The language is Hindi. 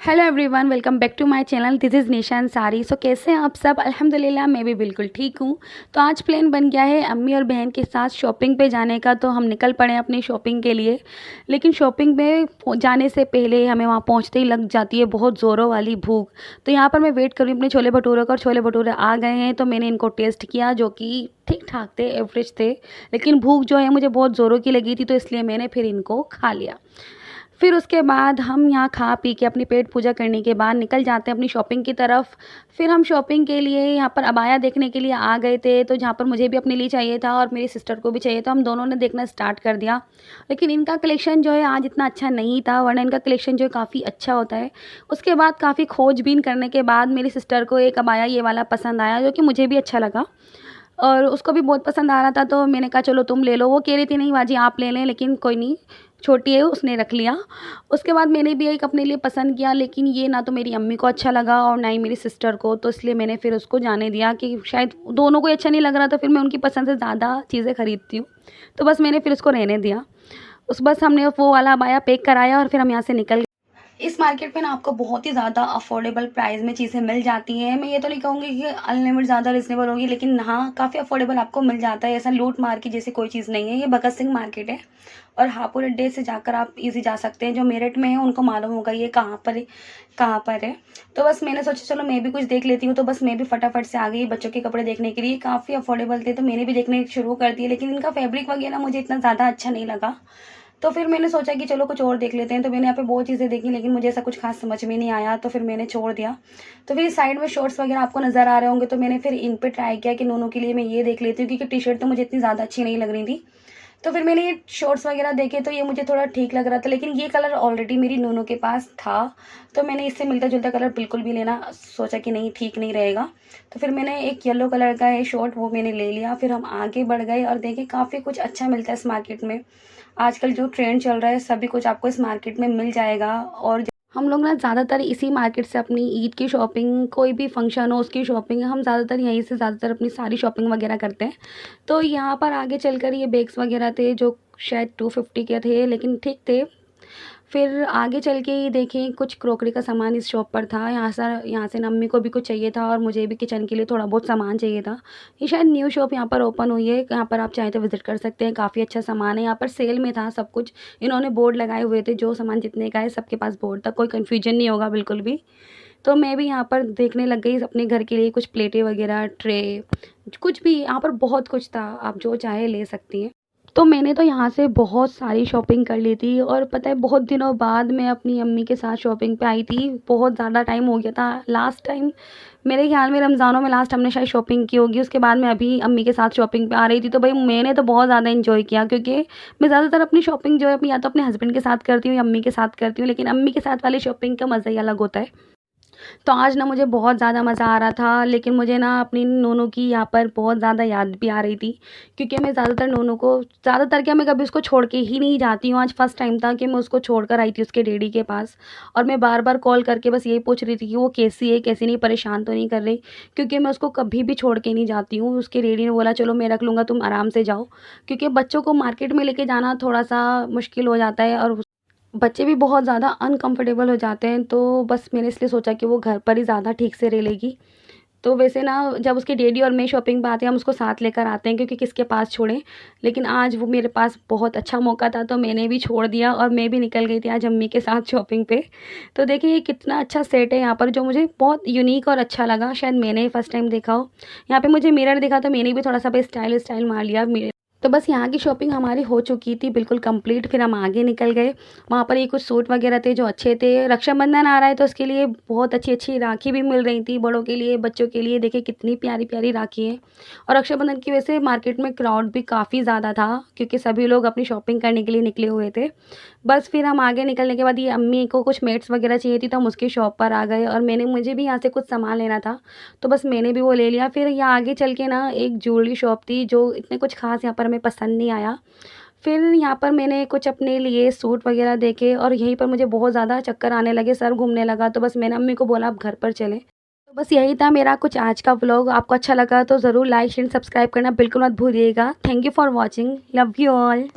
Hello everyone, welcome back to my channel. This is Nishan Sari. सो कैसे हैं आप सब? अल्हम्दुलिल्लाह मैं भी बिल्कुल ठीक हूँ। तो आज प्लान बन गया है अम्मी और बहन के साथ शॉपिंग पे जाने का। तो हम निकल पड़े हैं अपनी शॉपिंग के लिए। लेकिन शॉपिंग में जाने से पहले हमें वहाँ पहुँचते ही लग जाती है बहुत ज़ोरों वाली भूख। तो यहाँ पर मैं वेट कर रही हूँ अपने छोले भटूरे का, और छोले भटूरे आ गए हैं। तो मैंने इनको टेस्ट किया, जो कि ठीक ठाक थे, एवरेज थे। लेकिन भूख जो है मुझे बहुत ज़ोरों की लगी थी, तो इसलिए मैंने फिर इनको खा लिया। फिर उसके बाद हम यहाँ खा पी के अपनी पेट पूजा करने के बाद निकल जाते हैं अपनी शॉपिंग की तरफ। फिर हम शॉपिंग के लिए यहाँ पर अबाया देखने के लिए आ गए थे, तो जहाँ पर मुझे भी अपने लिए चाहिए था और मेरी सिस्टर को भी चाहिए, तो हम दोनों ने देखना स्टार्ट कर दिया। लेकिन इनका कलेक्शन जो है आज इतना अच्छा नहीं था, वरना इनका कलेक्शन जो है काफ़ी अच्छा होता है। उसके बाद काफ़ी खोजबीन करने के बाद मेरी सिस्टर को एक अबाया ये वाला पसंद आया, जो कि मुझे भी अच्छा लगा और उसको भी बहुत पसंद आ रहा था। तो मैंने कहा चलो तुम ले लो। वो कह रही थी नहीं बाजी आप ले लें, लेकिन कोई नहीं, छोटी है, उसने रख लिया। उसके बाद मैंने भी एक अपने लिए पसंद किया, लेकिन ये ना तो मेरी अम्मी को अच्छा लगा और ना ही मेरी सिस्टर को। तो इसलिए मैंने फिर उसको जाने दिया कि शायद दोनों को ही अच्छा नहीं लग रहा था, फिर मैं उनकी पसंद से ज़्यादा चीज़ें खरीदती हूँ। तो बस मैंने फिर उसको रहने दिया। उस बस हमने वो वाला अबाया पैक कराया और फिर हम यहाँ से निकल। इस मार्केट में ना आपको बहुत ही ज़्यादा अफोर्डेबल प्राइस में चीज़ें मिल जाती हैं। मैं ये तो नहीं कहूँगी कि अनलिमिटेड ज़्यादा रिजनेबल होगी, लेकिन हाँ काफ़ी अफोर्डेबल आपको मिल जाता है। ऐसा लूट मार की जैसी कोई चीज़ नहीं है। ये भगत सिंह मार्केट है और हापुड़ अड्डे से जाकर आप इजी जा सकते हैं। जो मेरठ में है उनको मालूम होगा ये कहाँ पर है, कहाँ पर है। तो बस मैंने सोचा चलो मैं भी कुछ देख लेती हूँ। तो बस मैं भी फटाफट से आ गई बच्चों के कपड़े देखने के लिए। काफ़ी अफोर्डेबल थे तो मैंने भी देखने शुरू कर दिए, लेकिन इनका फैब्रिक वगैरह मुझे इतना ज़्यादा अच्छा नहीं लगा। तो फिर मैंने सोचा कि चलो कुछ और देख लेते हैं। तो मैंने यहाँ पे बहुत चीज़ें देखी, लेकिन मुझे ऐसा कुछ खास समझ में नहीं आया, तो फिर मैंने छोड़ दिया। तो फिर साइड में शॉर्ट्स वगैरह आपको नज़र आ रहे होंगे, तो मैंने फिर इन पे ट्राई किया कि नोनों के लिए मैं ये देख लेती हूँ, क्योंकि टी शर्ट तो मुझे इतनी ज़्यादा अच्छी नहीं लग रही थी। तो फिर मैंने ये शॉर्ट्स वगैरह देखे, तो ये मुझे थोड़ा ठीक लग रहा था, लेकिन ये कलर ऑलरेडी मेरी नोनों के पास था। तो मैंने इससे मिलता जुलता कलर बिल्कुल भी लेना सोचा कि नहीं, ठीक नहीं रहेगा। तो फिर मैंने एक येलो कलर का है शॉर्ट, वो मैंने ले लिया। फिर हम आगे बढ़ गए और देखे काफ़ी कुछ अच्छा मिलता है इस मार्केट में। आजकल जो ट्रेंड चल रहा है सभी कुछ आपको इस मार्केट में मिल जाएगा। और हम लोग ना ज़्यादातर इसी मार्केट से अपनी ईद की शॉपिंग, कोई भी फंक्शन हो उसकी शॉपिंग, हम ज़्यादातर यहीं से ज़्यादातर अपनी सारी शॉपिंग वगैरह करते हैं। तो यहाँ पर आगे चलकर ये बैग्स वगैरह थे जो शायद 250 के थे, लेकिन ठीक थे। फिर आगे चल के ये देखें कुछ क्रॉकरी का सामान इस शॉप पर था। यहाँ से ना अम्मी को भी कुछ चाहिए था और मुझे भी किचन के लिए थोड़ा बहुत सामान चाहिए था। ये शायद न्यू शॉप यहाँ पर ओपन हुई है, यहाँ पर आप चाहें तो विज़िट कर सकते हैं। काफ़ी अच्छा सामान है, यहाँ पर सेल में था सब कुछ। इन्होंने बोर्ड लगाए हुए थे, जो सामान जितने का है सबके पास बोर्ड था, कोई कन्फ्यूजन नहीं होगा बिल्कुल भी। तो मैं भी यहाँ पर देखने लग गई अपने घर के लिए कुछ प्लेटें वगैरह, ट्रे, कुछ भी यहाँ पर बहुत कुछ था, आप जो चाहे ले सकती हैं। तो मैंने तो यहाँ से बहुत सारी शॉपिंग कर ली थी, और पता है बहुत दिनों बाद मैं अपनी अम्मी के साथ शॉपिंग पे आई थी। बहुत ज़्यादा टाइम हो गया था। लास्ट टाइम मेरे ख्याल में रमज़ानों में लास्ट हमने शायद शॉपिंग की होगी। उसके बाद मैं अभी अम्मी के साथ शॉपिंग पे आ रही थी, तो भाई मैंने तो बहुत ज़्यादा एंजॉय किया, क्योंकि मैं ज़्यादातर अपनी शॉपिंग जो है अपनी या तो अपने हस्बैंड के साथ करती हूँ या अम्मी के साथ करती हूँ, लेकिन अम्मी के साथ वाली शॉपिंग का मज़ा ही अलग होता है। तो आज ना मुझे बहुत ज़्यादा मज़ा आ रहा था, लेकिन मुझे ना अपनी नोनों की यहाँ पर बहुत ज़्यादा याद भी आ रही थी, क्योंकि मैं ज़्यादातर नोनों को, ज़्यादातर क्या, मैं कभी उसको छोड़ के ही नहीं जाती हूँ। आज फर्स्ट टाइम था कि मैं उसको छोड़ कर आई थी उसके डैडी के पास, और मैं बार बार कॉल करके बस यही पूछ रही थी कि वो कैसी है, कैसी नहीं, परेशान तो नहीं कर रही, क्योंकि मैं उसको कभी भी छोड़ के नहीं जाती हूँ। उसके डैडी ने बोला चलो मैं रख लूँगा, तुम आराम से जाओ, क्योंकि बच्चों को मार्केट में लेके जाना थोड़ा सा मुश्किल हो जाता है, और बच्चे भी बहुत ज़्यादा अनकंफर्टेबल हो जाते हैं। तो बस मैंने इसलिए सोचा कि वो घर पर ही ज़्यादा ठीक से रह लेगी। तो वैसे ना जब उसके डैडी और मैं शॉपिंग पे आते हैं हम उसको साथ लेकर आते हैं, क्योंकि किसके पास छोड़ें। लेकिन आज वो मेरे पास बहुत अच्छा मौका था, तो मैंने भी छोड़ दिया और मैं भी निकल गई थी आज अम्मी के साथ शॉपिंग पे। तो देखिए ये कितना अच्छा सेट है यहाँ पर, जो मुझे बहुत यूनिक और अच्छा लगा, शायद मैंने ही फर्स्ट टाइम देखा हो। यहाँ पे मुझे मिरर दिखा तो मैंने भी थोड़ा सा स्टाइल स्टाइल मार लिया। तो बस यहाँ की शॉपिंग हमारी हो चुकी थी बिल्कुल कंप्लीट। फिर हम आगे निकल गए। वहाँ पर ये कुछ सूट वगैरह थे जो अच्छे थे। रक्षाबंधन आ रहा है तो उसके लिए बहुत अच्छी अच्छी राखी भी मिल रही थी, बड़ों के लिए बच्चों के लिए। देखिए कितनी प्यारी प्यारी राखी है। और रक्षाबंधन की वजह से मार्केट में क्राउड भी काफ़ी ज़्यादा था, क्योंकि सभी लोग अपनी शॉपिंग करने के लिए निकले हुए थे। बस फिर हम आगे निकलने के बाद ये अम्मी को कुछ मेट्स वगैरह चाहिए थी, तो हम उसकी शॉप पर आ गए, और मुझे भी यहाँ से कुछ सामान लेना था, तो बस मैंने भी वो ले लिया। फिर यहाँ आगे चल के ना एक ज्वेलरी शॉप थी, जो इतने कुछ खास यहाँ पर हमें पसंद नहीं आया। फिर यहाँ पर मैंने कुछ अपने लिए सूट वगैरह देखे, और यहीं पर मुझे बहुत ज़्यादा चक्कर आने लगे, सर घूमने लगा। तो बस मैंने अम्मी को बोला आप घर पर चलें। तो बस यही था मेरा कुछ आज का व्लॉग। आपको अच्छा लगा तो ज़रूर लाइक शेयर सब्सक्राइब करना बिल्कुल मत भूलिएगा। Thank you for watching, love you all.